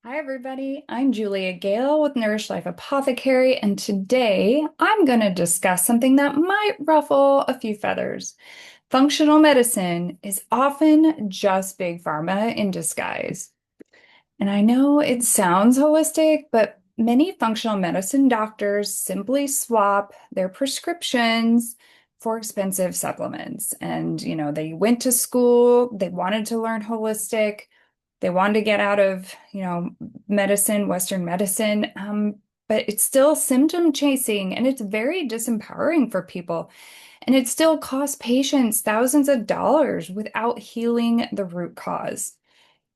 Hi, everybody. I'm Julia Gale with Nourish Life Apothecary, and today I'm going to discuss something that might ruffle a few feathers. Functional medicine is often just big pharma in disguise. And I know it sounds holistic, but many functional medicine doctors simply swap their prescriptions for expensive supplements. And, they went to school, they wanted to learn holistic. They wanted to get out of, medicine, Western medicine, but it's still symptom chasing and it's very disempowering for people. And it still costs patients thousands of dollars without healing the root cause.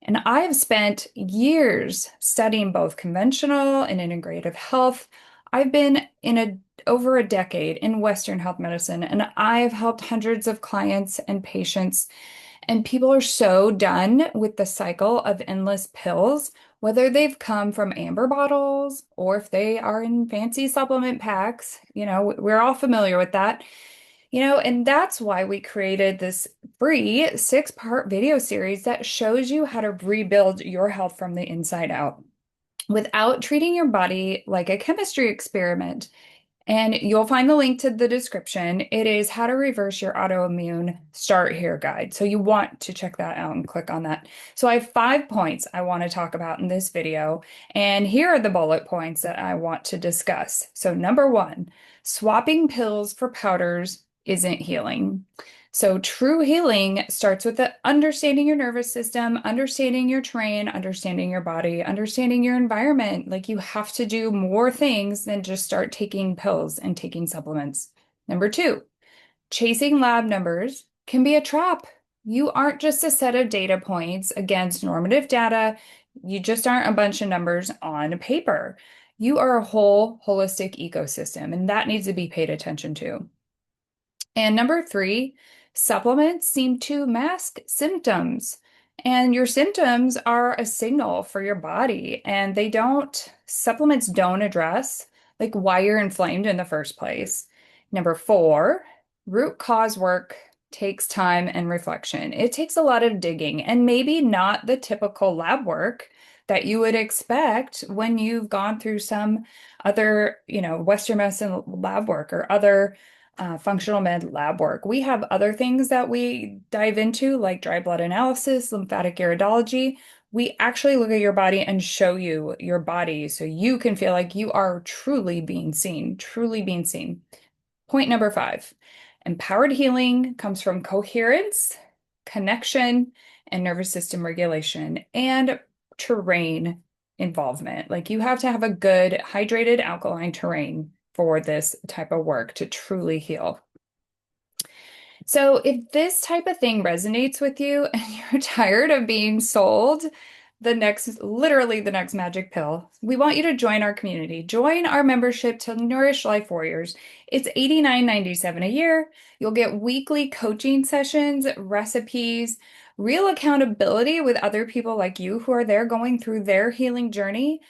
And I have spent years studying both conventional and integrative health. I've been in over a decade in Western health medicine, and I've helped hundreds of clients and patients. And people are so done with the cycle of endless pills, whether they've come from amber bottles or if they are in fancy supplement packs. We're all familiar with that. And that's why we created this free 6-part video series that shows you how to rebuild your health from the inside out without treating your body like a chemistry experiment. And you'll find the link to the description. It is How to Reverse Your Autoimmune Start Here guide. So you want to check that out and click on that. So I have 5 points I want to talk about in this video. And here are the bullet points that I want to discuss. So number one, swapping pills for powders isn't healing. So true healing starts with understanding your nervous system, understanding your terrain, understanding your body, understanding your environment. Like you have to do more things than just start taking pills and taking supplements. Number two, chasing lab numbers can be a trap. You aren't just a set of data points against normative data. You just aren't a bunch of numbers on paper. You are a whole holistic ecosystem, and that needs to be paid attention to. And number three, supplements seem to mask symptoms. And your symptoms are a signal for your body, and supplements don't address like why you're inflamed in the first place. Number four, root cause work takes time and reflection. It takes a lot of digging and maybe not the typical lab work that you would expect when you've gone through some other, Western medicine lab work or other functional med lab work. We have other things that we dive into, like dry blood analysis, lymphatic iridology. We actually look at your body and show you your body so you can feel like you are truly being seen, truly being seen. Point number five, empowered healing comes from coherence, connection, and nervous system regulation, and terrain involvement. Like you have to have a good hydrated alkaline terrain for this type of work to truly heal. So if this type of thing resonates with you and you're tired of being sold literally the next magic pill, we want you to join our community. Join our membership to Nourish Life Warriors. It's $89.97 a year. You'll get weekly coaching sessions, recipes, real accountability with other people like you who are there going through their healing journey.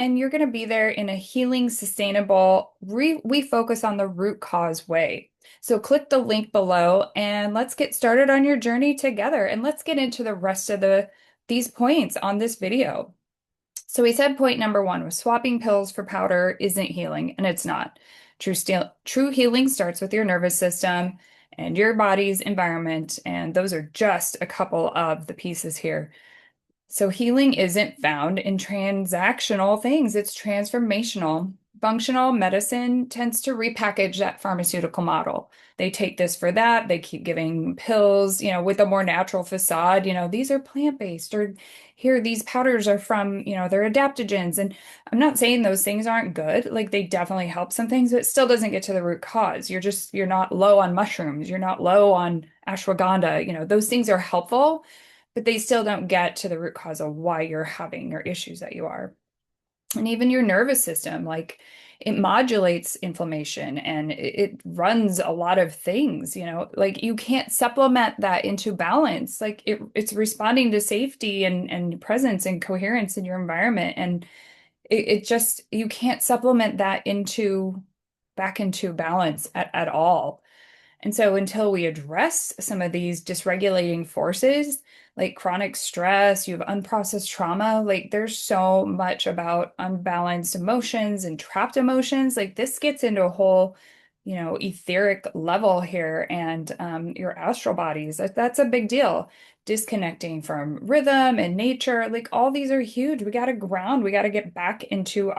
And you're going to be there in a healing, sustainable, we focus on the root cause way. So click the link below and let's get started on your journey together. And let's get into the rest of these points on this video. So we said point number one was swapping pills for powder isn't healing, and it's not. True healing starts with your nervous system and your body's environment, and those are just a couple of the pieces here. So healing isn't found in transactional things, it's transformational. Functional medicine tends to repackage that pharmaceutical model. They take this for that, they keep giving pills, with a more natural facade, these are plant-based, or here, these powders are from, they're adaptogens. And I'm not saying those things aren't good, like they definitely help some things, but it still doesn't get to the root cause. You're not low on mushrooms, you're not low on ashwagandha, those things are helpful, but they still don't get to the root cause of why you're having your issues that you are. And even your nervous system, like it modulates inflammation and it runs a lot of things, like you can't supplement that into balance. Like it's responding to safety and presence and coherence in your environment. And it just, you can't supplement that back into balance at all. And so until we address some of these dysregulating forces, like chronic stress, you have unprocessed trauma, like there's so much about unbalanced emotions and trapped emotions. Like this gets into a whole, etheric level here and your astral bodies. That's a big deal. Disconnecting from rhythm and nature, like all these are huge. We got to ground, we got to get back into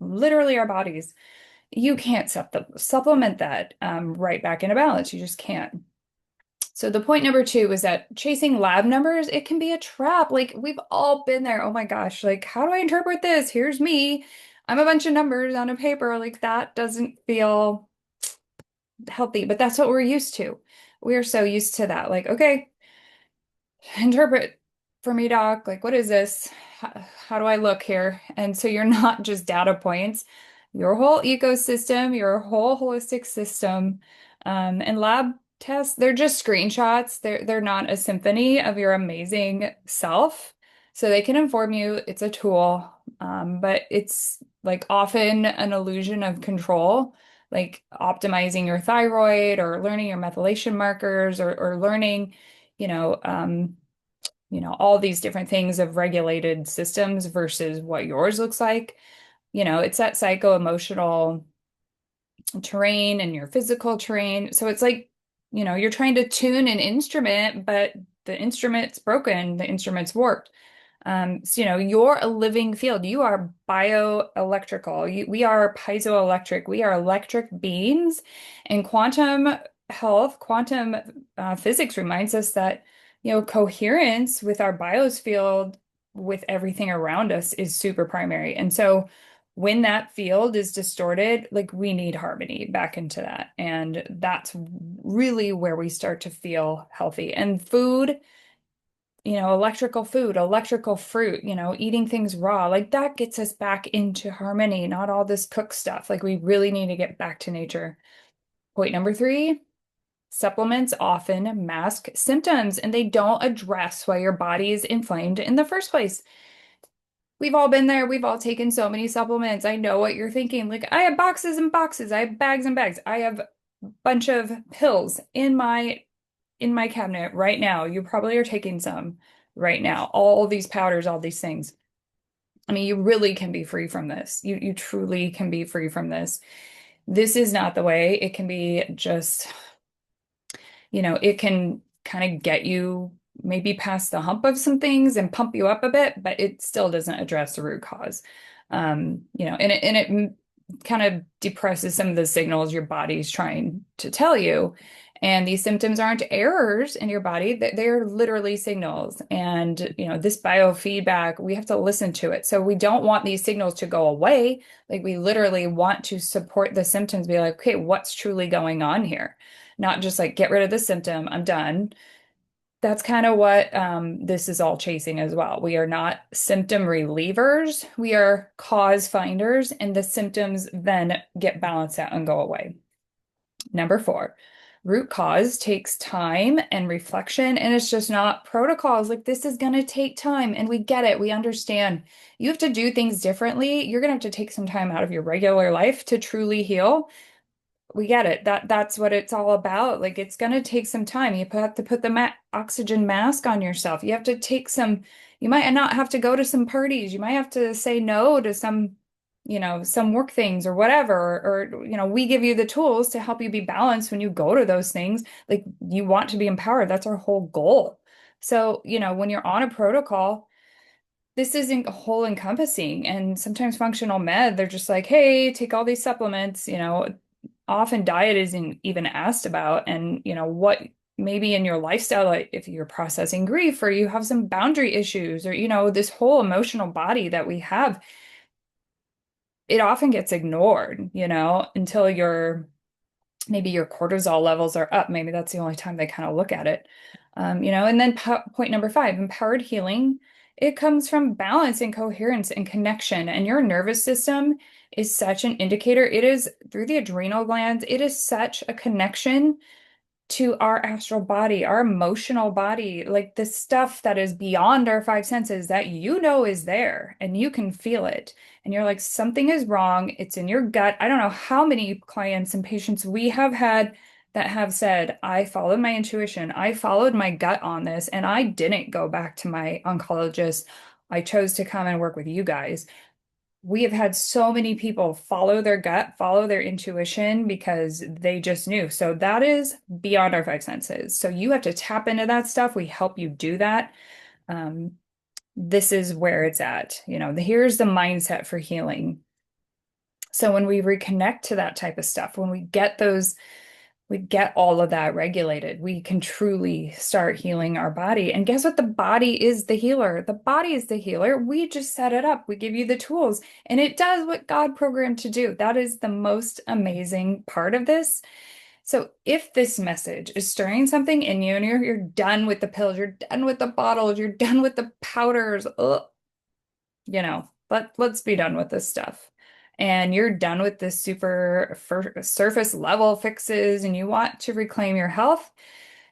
literally our bodies. You can't supplement that right back into balance. You just can't. So the point number two is that chasing lab numbers, it can be a trap. Like we've all been there. Oh my gosh, like how do I interpret this? Here's me. I'm a bunch of numbers on a paper. Like that doesn't feel healthy, but that's what we're used to. We're so used to that. Like, okay, interpret for me, doc. Like, what is this? How do I look here? And so you're not just data points, your whole ecosystem, your whole holistic system. And lab tests, they're just screenshots. They're not a symphony of your amazing self. So they can inform you. It's a tool, but it's like often an illusion of control, like optimizing your thyroid or learning your methylation markers or learning you know, um, all these different things of regulated systems versus what yours looks like. It's that psycho-emotional terrain and your physical terrain. So it's like, you're trying to tune an instrument, but the instrument's broken, the instrument's warped. So, you're a living field. You are bioelectrical. We are piezoelectric. We are electric beings. And quantum health, quantum physics reminds us that, coherence with our bios field, with everything around us is super primary. And so when that field is distorted, like we need harmony back into that. And that's really where we start to feel healthy. And food, electrical food, electrical fruit, eating things raw, like that gets us back into harmony, not all this cook stuff. Like we really need to get back to nature. Point number three, supplements often mask symptoms and they don't address why your body is inflamed in the first place. We've all been there. We've all taken so many supplements. I know what you're thinking. Like, I have boxes and boxes. I have bags and bags. I have a bunch of pills in my cabinet right now. You probably are taking some right now. All these powders, all these things. I mean, you really can be free from this. You truly can be free from this. This is not the way. It can be just, it can kind of get you maybe past the hump of some things and pump you up a bit, but it still doesn't address the root cause. And it kind of depresses some of the signals your body's trying to tell you. And these symptoms aren't errors in your body, they're literally signals. And, this biofeedback, we have to listen to it. So we don't want these signals to go away. Like we literally want to support the symptoms, be like, okay, what's truly going on here? Not just like get rid of the symptom, I'm done. That's kind of what this is all chasing as well. We are not symptom relievers. We are cause finders, and the symptoms then get balanced out and go away. Number four, root cause takes time and reflection, and it's just not protocols. Like this is going to take time, and we get it. We understand. You have to do things differently. You're going to have to take some time out of your regular life to truly heal. We get it. That's what it's all about. Like it's going to take some time. You have to put the oxygen mask on yourself. You have to take you might not have to go to some parties. You might have to say no to some work things or whatever. Or, we give you the tools to help you be balanced when you go to those things. Like you want to be empowered. That's our whole goal. So, when you're on a protocol, this isn't whole encompassing. And sometimes functional med, they're just like, hey, take all these supplements, often diet isn't even asked about. And, what maybe in your lifestyle, like if you're processing grief or you have some boundary issues or, this whole emotional body that we have, it often gets ignored, until maybe your cortisol levels are up. Maybe that's the only time they kind of look at it. And then point number five, empowered healing. It comes from balance and coherence and connection. And your nervous system is such an indicator. It is through the adrenal glands. It is such a connection to our astral body, our emotional body, like the stuff that is beyond our five senses that is there and you can feel it. And you're like, something is wrong. It's in your gut. I don't know how many clients and patients we have had that have said, I followed my intuition, I followed my gut on this, and I didn't go back to my oncologist. I chose to come and work with you guys. We have had so many people follow their gut, follow their intuition because they just knew. So that is beyond our five senses. So you have to tap into that stuff. We help you do that. Um, this is where it's at. Here's the mindset for healing. So when we reconnect to that type of stuff, when we get all of that regulated, we can truly start healing our body. And guess what? The body is the healer. The body is the healer. We just set it up. We give you the tools, and it does what God programmed to do. That is the most amazing part of this. So if this message is stirring something in you and you're done with the pills, you're done with the bottles, you're done with the powders, let's be done with this stuff. And you're done with this super surface level fixes and you want to reclaim your health,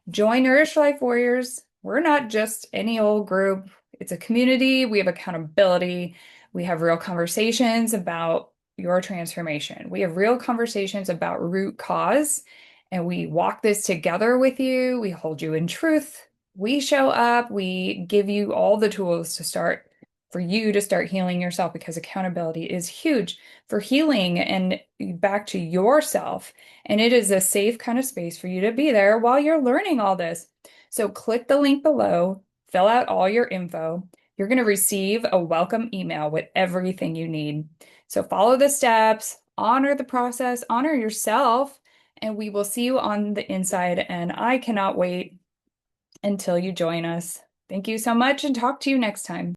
join Nourish Life Warriors. We're not just any old group. It's a community. We have accountability. We have real conversations about your transformation. We have real conversations about root cause, and we walk this together with you. We hold you in truth. We show up. We give you all the tools for you to start healing yourself, because accountability is huge for healing and back to yourself. And it is a safe kind of space for you to be there while you're learning all this. So click the link below, fill out all your info. You're going to receive a welcome email with everything you need. So follow the steps, honor the process, honor yourself, and we will see you on the inside. And I cannot wait until you join us. Thank you so much, and talk to you next time.